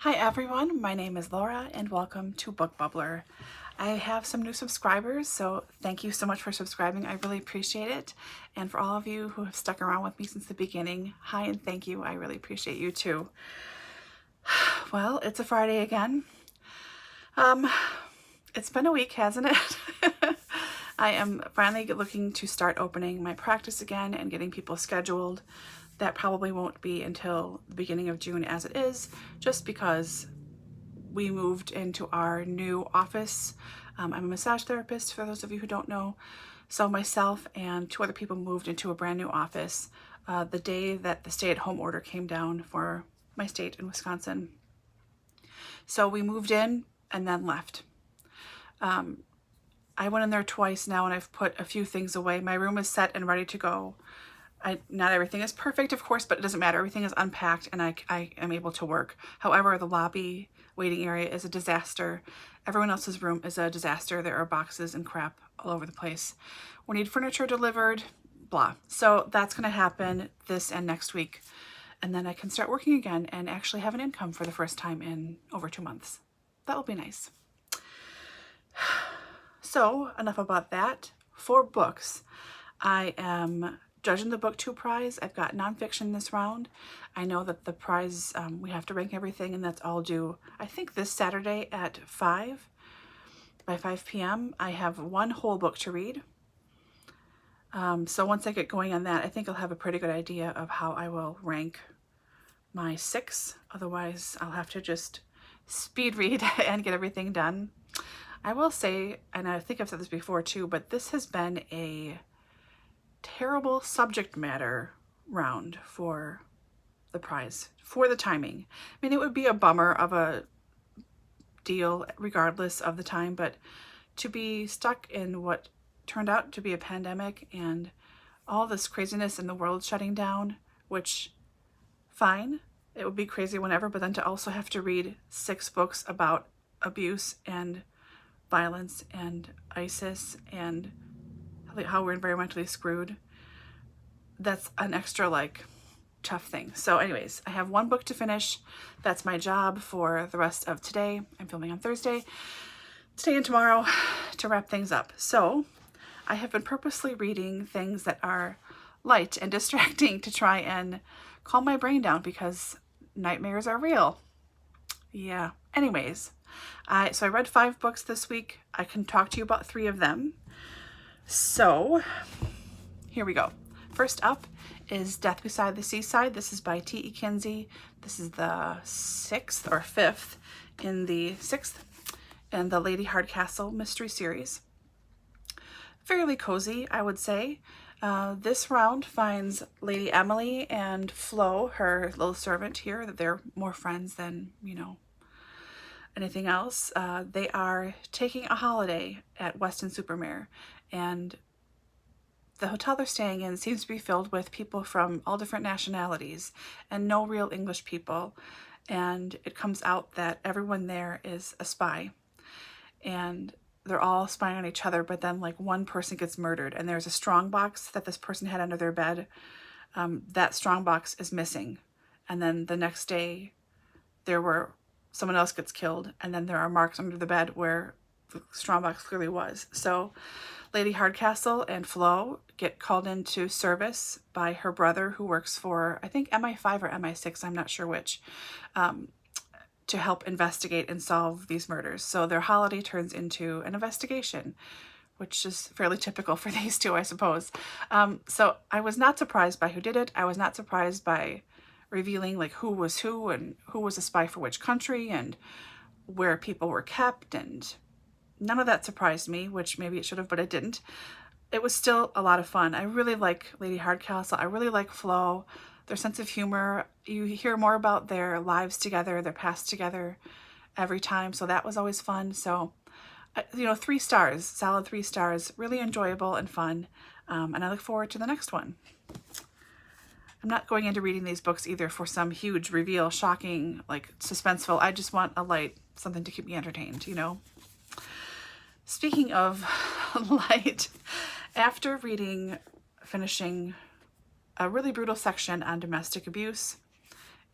Hi everyone, my name is Laura and welcome to Book Bubbler. I have some new subscribers, so thank you so much for subscribing. I really appreciate it. And for all of you who have stuck around with me since the beginning, hi and thank you. I really appreciate you too. Well, it's a Friday again. It's been a week, hasn't it? I am finally looking to start opening my practice again and getting people scheduled. That probably won't be until the beginning of June as it is, just because we moved into our new office. I'm a massage therapist, for those of you who don't know. So myself and two other people moved into a brand new office the day that the stay-at-home order came down for my state in Wisconsin. So we moved in and then left. I went in there twice now and I've put a few things away. My room is set and ready to go. Not everything is perfect, of course, but it doesn't matter. Everything is unpacked and I am able to work. However, the lobby waiting area is a disaster. Everyone else's room is a disaster. There are boxes and crap all over the place. We need furniture delivered, blah. So that's going to happen this and next week. And then I can start working again and actually have an income for the first time in over 2 months. That will be nice. So enough about that. For books, I am judging the Booktube Prize. I've got nonfiction this round. I know that the prize, we have to rank everything, and that's all due, I think, this Saturday at 5, by 5 p.m. I have one whole book to read. So once I get going on that, I think I'll have a pretty good idea of how I will rank my 6. Otherwise, I'll have to just speed read and get everything done. I will say, and I think I've said this before too, but this has been a terrible subject matter round for the prize, for the timing. I mean, it would be a bummer of a deal regardless of the time, but to be stuck in what turned out to be a pandemic and all this craziness in the world shutting down, which, fine, it would be crazy whenever, but then to also have to read 6 books about abuse and violence and ISIS and how we're environmentally screwed, that's an extra tough thing. So anyways, I have one book to finish. That's my job for the rest of today. I'm filming on Thursday, today and tomorrow, to wrap things up. So I have been purposely reading things that are light and distracting to try and calm my brain down because nightmares are real. Yeah. Anyways, so I read 5 books this week. I can talk to you about 3 of them. So here we go. First up is Death Beside the Seaside. This is by T.E. Kinsey. This is the 6th or 5th in the 6th in the Lady Hardcastle mystery series. Fairly cozy, I would say. This round finds Lady Emily and Flo, her little servant here, that they're more friends than, anything else. They are taking a holiday at Weston-super-Mare, and the hotel they're staying in seems to be filled with people from all different nationalities and no real English people. And it comes out that everyone there is a spy. And they're all spying on each other, but then one person gets murdered and there's a strongbox that this person had under their bed. That strongbox is missing. And then the next day someone else gets killed, and then there are marks under the bed where the strongbox clearly was. So Lady Hardcastle and Flo get called into service by her brother, who works for, I think, MI5 or MI6, I'm not sure which, to help investigate and solve these murders. So their holiday turns into an investigation, which is fairly typical for these two, I suppose. So I was not surprised by who did it. I was not surprised by revealing who was who and who was a spy for which country and where people were kept, and none of that surprised me, which maybe it should have, but it didn't. It was still a lot of fun. I really like Lady Hardcastle. I really like Flo, their sense of humor. You hear more about their lives together, their past together every time, so that was always fun. So 3 stars, solid 3 stars, really enjoyable and fun, and I look forward to the next one. I'm not going into reading these books either for some huge reveal, shocking, suspenseful. I just want a light, something to keep me entertained, Speaking of light, after finishing a really brutal section on domestic abuse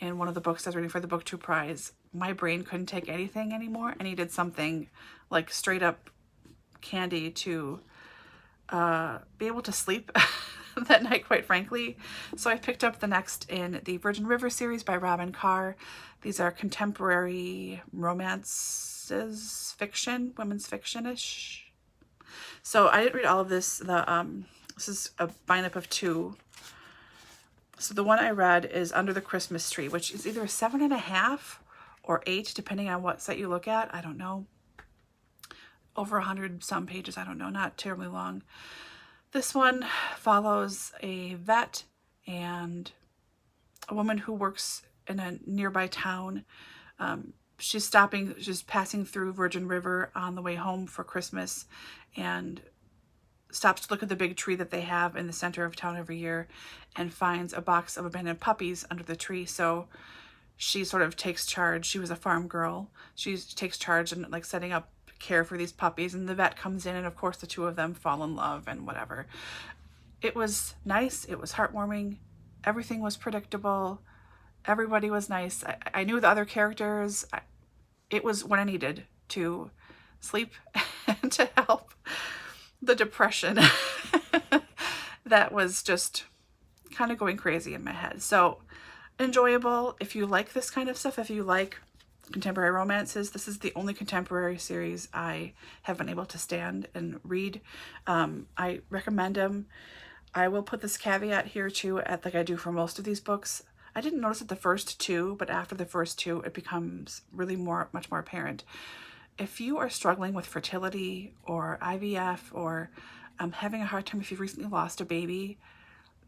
in one of the books I was reading for the Booktube Prize, my brain couldn't take anything anymore. I needed something like straight up candy to be able to sleep that night, quite frankly. So I picked up the next in the Virgin River series by Robyn Carr. These are contemporary romances, fiction, women's fiction-ish. So I didn't read all of this. This is a bind-up of 2. So the one I read is Under the Christmas Tree, which is either 7.5 or 8, depending on what site you look at. I don't know. Over 100 some pages. I don't know. Not terribly long. This one follows a vet and a woman who works in a nearby town. She's passing through Virgin River on the way home for Christmas and stops to look at the big tree that they have in the center of town every year and finds a box of abandoned puppies under the tree. So she sort of takes charge. She was a farm girl. She takes charge and like setting up care for these puppies, and the vet comes in, and of course the two of them fall in love and whatever. It was nice. It was heartwarming. Everything was predictable. Everybody was nice. I knew the other characters. It was what I needed to sleep and to help the depression that was just kind of going crazy in my head. So enjoyable if you like this kind of stuff. If you like contemporary romances, this is the only contemporary series I have been able to stand and read. I recommend them. I will put this caveat here too, like I do for most of these books. I didn't notice it the first 2, but after the first 2, it becomes really much more apparent. If you are struggling with fertility or IVF or having a hard time if you've recently lost a baby,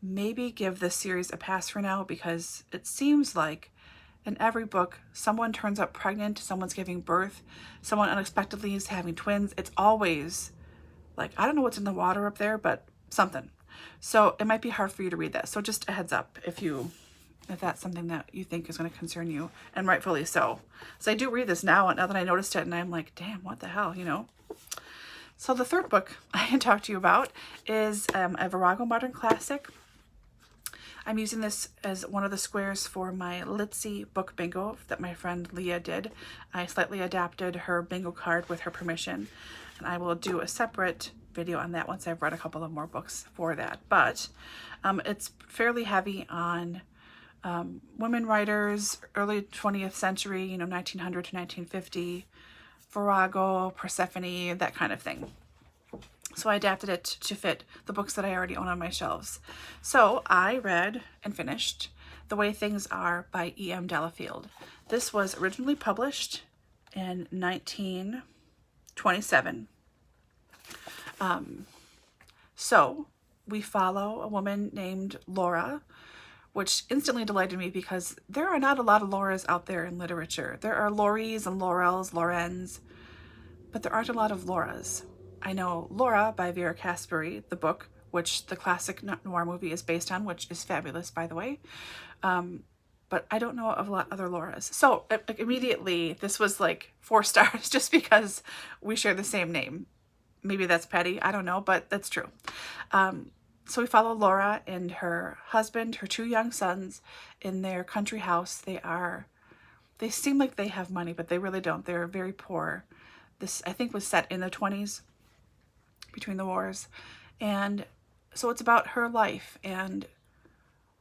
maybe give this series a pass for now, because it seems like in every book, someone turns up pregnant, someone's giving birth, someone unexpectedly is having twins. It's always like, I don't know what's in the water up there, but something. So it might be hard for you to read that. So just a heads up if that's something that you think is going to concern you, and rightfully so. So I do read this now that I noticed it, and I'm like, damn, what the hell, you know? So the third book I can talk to you about is a Virago Modern Classic. I'm using this as one of the squares for my Litsy book bingo that my friend Leah did. I slightly adapted her bingo card with her permission, and I will do a separate video on that once I've read a couple of more books for that. But it's fairly heavy on women writers, early 20th century, 1900 to 1950, Virago, Persephone, that kind of thing. So I adapted it to fit the books that I already own on my shelves. So I read and finished The Way Things Are by E.M. Delafield. This was originally published in 1927. So we follow a woman named Laura, which instantly delighted me because there are not a lot of Lauras out there in literature. There are Lauries and Laurels, Lorens, but there aren't a lot of Lauras. I know Laura by Vera Caspary, the book, which the classic noir movie is based on, which is fabulous, by the way. But I don't know of a lot of other Lauras. So immediately, this was like 4 stars just because we share the same name. Maybe that's petty, I don't know, but that's true. So we follow Laura and her husband, her 2 young sons, in their country house. They seem like they have money, but they really don't. They're very poor. This, I think, was set in the 20s, between the wars. And so it's about her life and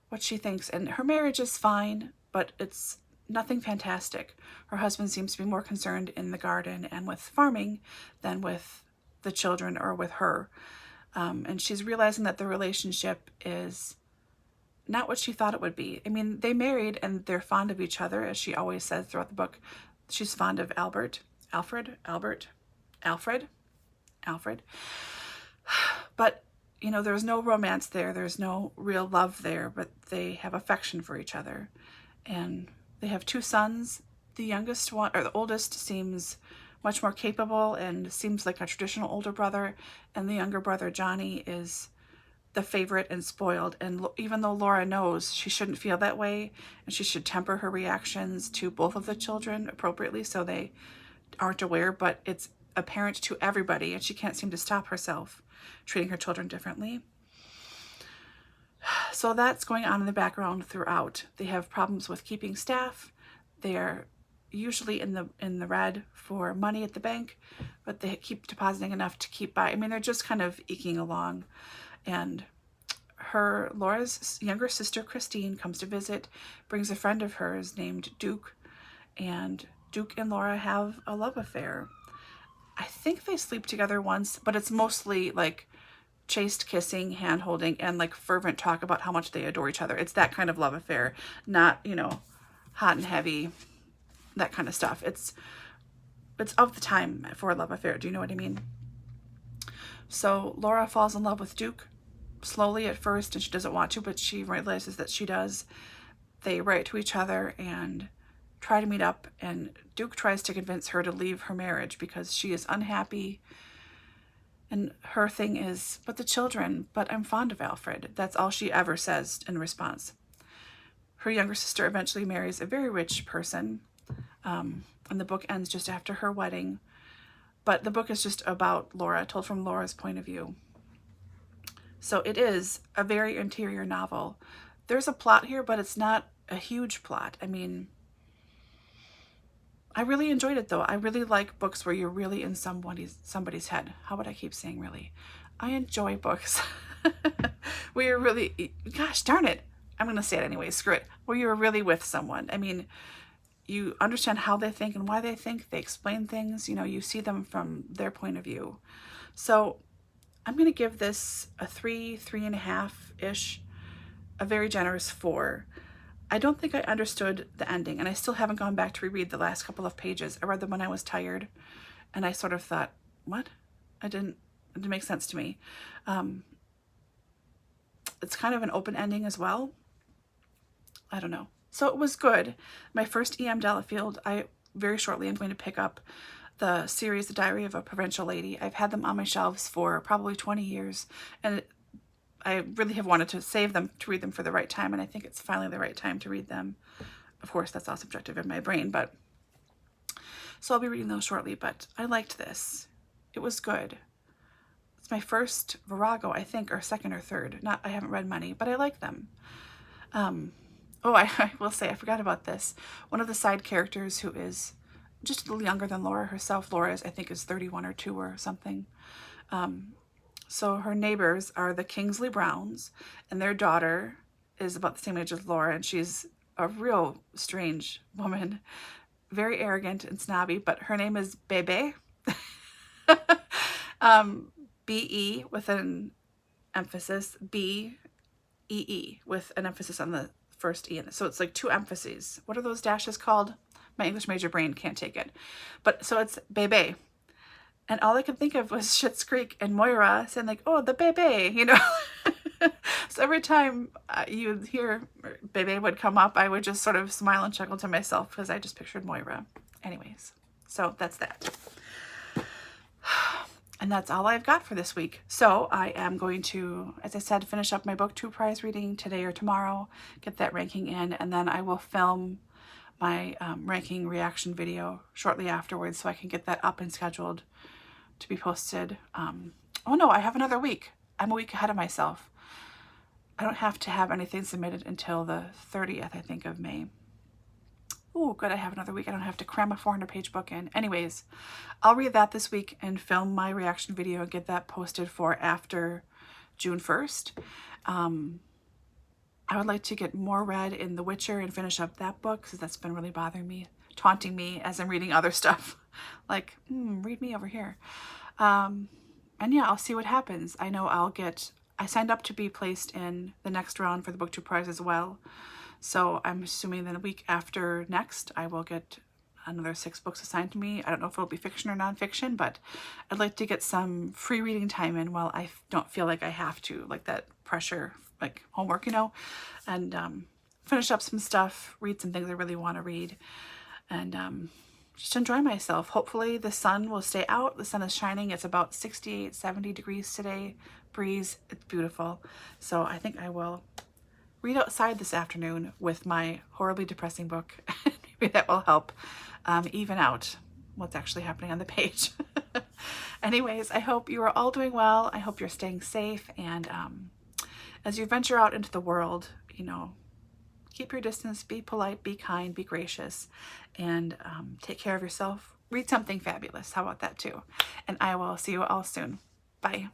what she thinks. And her marriage is fine, but it's nothing fantastic. Her husband seems to be more concerned in the garden and with farming than with the children or with her. And she's realizing that the relationship is not what she thought it would be. I mean, they married and they're fond of each other, as she always says throughout the book. She's fond of Alfred. But, there's no romance there. There's no real love there, but they have affection for each other. And they have 2 sons. The youngest one, or the oldest, seems much more capable and seems like a traditional older brother. And the younger brother, Johnny, is the favorite and spoiled. And even though Laura knows she shouldn't feel that way, and she should temper her reactions to both of the children appropriately so they aren't aware, but it's apparent to everybody, and she can't seem to stop herself treating her children differently. So that's going on in the background throughout. They have problems with keeping staff. They're usually in the red for money at the bank, but they keep depositing enough to keep by. I mean, they're just kind of eking along. And Laura's younger sister, Christine, comes to visit, brings a friend of hers named Duke, and Duke and Laura have a love affair. I think they sleep together once, but it's mostly like chaste kissing, hand holding, and like fervent talk about how much they adore each other. It's that kind of love affair, not, you know, hot and heavy, that kind of stuff. It's of the time for a love affair. Do you know what I mean? So Laura falls in love with Duke slowly at first, and she doesn't want to, but she realizes that she does. They write to each other and try to meet up, and Duke tries to convince her to leave her marriage because she is unhappy. And her thing is, but the children, but I'm fond of Alfred. That's all she ever says in response. Her younger sister eventually marries a very rich person, and the book ends just after her wedding. But the book is just about Laura, told from Laura's point of view. So it is a very interior novel. There's a plot here, but it's not a huge plot. I mean, I really enjoyed it though. I really like books where you're really in somebody's head. How would I keep saying really? I enjoy books where you're really, gosh darn it, I'm going to say it anyway, screw it, where you're really with someone. I mean, you understand how they think and why they think. They explain things, you know, you see them from their point of view. So I'm going to give this a 3.5-ish, a very generous 4. I don't think I understood the ending, and I still haven't gone back to reread the last couple of pages. I read them when I was tired, and I sort of thought, what? It didn't make sense to me. It's kind of an open ending as well. I don't know. So it was good. My first E.M. Delafield. Very shortly I'm going to pick up the series, The Diary of a Provincial Lady. I've had them on my shelves for probably 20 years, and I really have wanted to save them to read them for the right time, and I think it's finally the right time to read them. Of course, that's all subjective in my brain, but so I'll be reading those shortly, but I liked this. It was good. It's my first Virago, I think, or second or third. I haven't read many, but I like them. I will say, I forgot about this. One of the side characters who is just a little younger than Laura herself, Laura I think is 31 or 2 or something. So her neighbors are the Kingsley Browns, and their daughter is about the same age as Laura, and she's a real strange woman, very arrogant and snobby, but her name is Bebe. B-E with an emphasis, B-E-E with an emphasis on the first E. So it's like 2 emphases. What are those dashes called? My English major brain can't take it. But so it's Bebe. And all I could think of was Schitt's Creek and Moira saying like, oh, the Bebe, you know. So every time you hear Bebe would come up, I would just sort of smile and chuckle to myself because I just pictured Moira. Anyways, so that's that. And that's all I've got for this week. So I am going to, as I said, finish up my Booktube Prize reading today or tomorrow, get that ranking in, and then I will film my ranking reaction video shortly afterwards so I can get that up and scheduled to be posted. Oh no, I have another week. I'm a week ahead of myself. I don't have to have anything submitted until the 30th, I think, of May. Oh, good, I have another week. I don't have to cram a 400-page book in. Anyways, I'll read that this week and film my reaction video and get that posted for after June 1st. I would like to get more read in The Witcher and finish up that book because that's been really bothering me, taunting me as I'm reading other stuff. Like, read me over here. And yeah, I'll see what happens. I know I signed up to be placed in the next round for the Booktube Prize as well. So I'm assuming that the week after next, I will get another 6 books assigned to me. I don't know if it'll be fiction or nonfiction, but I'd like to get some free reading time in while I don't feel like I have to, like that pressure, like homework, you know, and finish up some stuff, read some things I really want to read, and just enjoy myself. Hopefully the sun will stay out. The sun is shining. It's about 68, 70 degrees today. Breeze. It's beautiful. So I think I will read outside this afternoon with my horribly depressing book. Maybe that will help even out what's actually happening on the page. Anyways, I hope you are all doing well. I hope you're staying safe, and as you venture out into the world, you know, keep your distance, be polite, be kind, be gracious, and take care of yourself. Read something fabulous. How about that too? And I will see you all soon. Bye.